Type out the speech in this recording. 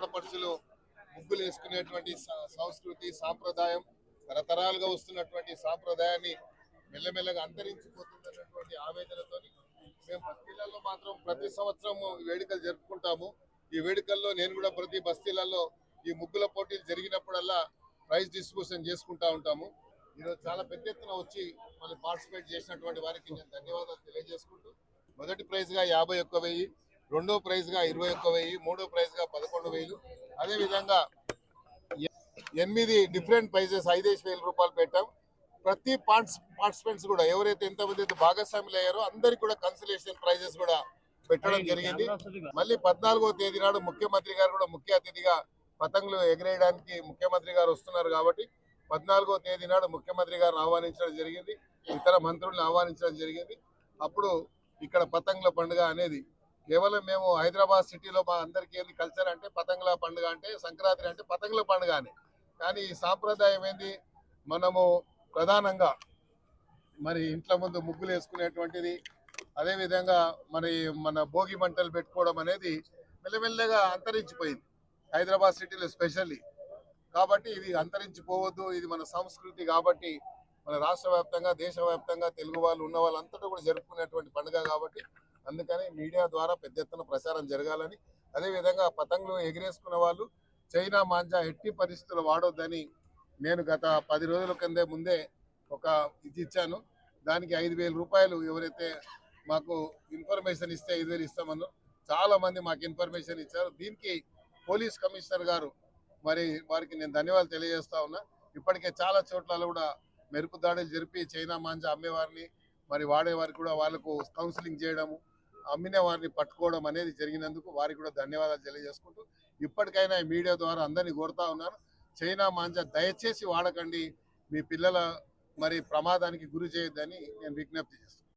ఆడపడుచులు ముగ్గులు వేసుకునేటువంటి సంస్కృతి సాంప్రదాయం తరతరాలుగా వస్తున్నటువంటి సాంప్రదాయాన్ని మెల్లమెల్లగా అంతరించిపోతున్నటువంటి ఆవేదనతో మేము బస్తీలలో మాత్రం ప్రతి సంవత్సరం ఈ వేడుకలు జరుపుకుంటాము. ఈ వేడుకల్లో నేను కూడా ప్రతి బస్తీలలో ఈ ముగ్గుల పోటీలు జరిగినప్పుడల్లా ప్రైజ్ డిస్ట్రిబ్యూషన్ చేసుకుంటా ఉంటాము. ఈరోజు చాలా పెద్ద ఎత్తున వచ్చి మళ్ళీ పార్టిసిపేట్ చేసినటువంటి వారికి నేను ధన్యవాదాలు తెలియజేసుకుంటూ, మొదటి ప్రైజ్గా 51,000, రెండో ప్రైజ్గా 21,000, మూడో ప్రైజ్గా 11,000, అదేవిధంగా 8 డిఫరెంట్ ప్రైజెస్ 5,000 రూపాయలు పెట్టాం. ప్రతి పార్టిసిపెంట్స్ కూడా ఎవరైతే ఎంతమంది భాగస్వాములు అయ్యారో అందరికి కూడా కన్సలేషన్ ప్రైజెస్ కూడా పెట్టడం జరిగింది. మళ్ళీ 14వ తేదీ నాడు ముఖ్యమంత్రి గారు కూడా ముఖ్య అతిథిగా పతంగులు ఎగరేయడానికి ముఖ్యమంత్రి గారు వస్తున్నారు కాబట్టి 14వ తేదీ నాడు ముఖ్యమంత్రి గారిని ఆహ్వానించడం జరిగింది, ఇతర మంత్రులను ఆహ్వానించడం జరిగింది. అప్పుడు ఇక్కడ పతంగుల పండుగ అనేది కేవలం మేము హైదరాబాద్ సిటీలో మా అందరికీ ఏంది కల్చర్ అంటే పతంగుల పండుగ అంటే సంక్రాంతి అంటే పతంగుల పండుగ అని. కానీ ఈ సాంప్రదాయం ఏంది, మనము ప్రధానంగా మరి ఇంట్ల ముందు ముగ్గులు వేసుకునేటువంటిది, అదేవిధంగా మన భోగి మంటలు పెట్టుకోవడం అనేది మెల్లమెల్లగా అంతరించిపోయింది హైదరాబాద్ సిటీలో స్పెషల్లీ. కాబట్టి ఇది అంతరించిపోవద్దు, ఇది మన సంస్కృతి కాబట్టి మన రాష్ట్ర వ్యాప్తంగా దేశవ్యాప్తంగా తెలుగు వాళ్ళు ఉన్న వాళ్ళంతటా కూడా జరుపుకునేటువంటి పండుగ కాబట్టి అందుకని మీడియా ద్వారా పెద్ద ఎత్తున ప్రచారం జరగాలని, అదేవిధంగా పతంగులు ఎగిరేసుకున్న వాళ్ళు చైనా మాంజా ఎట్టి పరిస్థితులు వాడొద్దని నేను గత 10 రోజుల కిందే ముందే ఒక ఇది ఇచ్చాను. దానికి 5,000 రూపాయలు ఎవరైతే మాకు ఇన్ఫర్మేషన్ ఇస్తే 5,000 ఇస్తామన్నారు. చాలా మంది మాకు ఇన్ఫర్మేషన్ ఇచ్చారు. దీనికి పోలీస్ కమిషనర్ గారు మరి వారికి నేను ధన్యవాదాలు తెలియజేస్తా ఉన్నా. ఇప్పటికే చాలా చోట్ల కూడా మెరుపు దాడులు జరిపి చైనా మాంజా అమ్మేవారిని మరి వాడేవారికి కూడా వాళ్ళకు కౌన్సిలింగ్ చేయడము, అమ్మిన వారిని పట్టుకోవడం అనేది జరిగినందుకు వారికి కూడా ధన్యవాదాలు తెలియజేసుకుంటూ, ఇప్పటికైనా ఈ మీడియా ద్వారా అందరినీ కోరుతా ఉన్నాను, చైనా మాంజా దయచేసి వాడకండి, మీ పిల్లల మరి ప్రమాదానికి గురి చేయొద్దని నేను విజ్ఞప్తి చేస్తాను.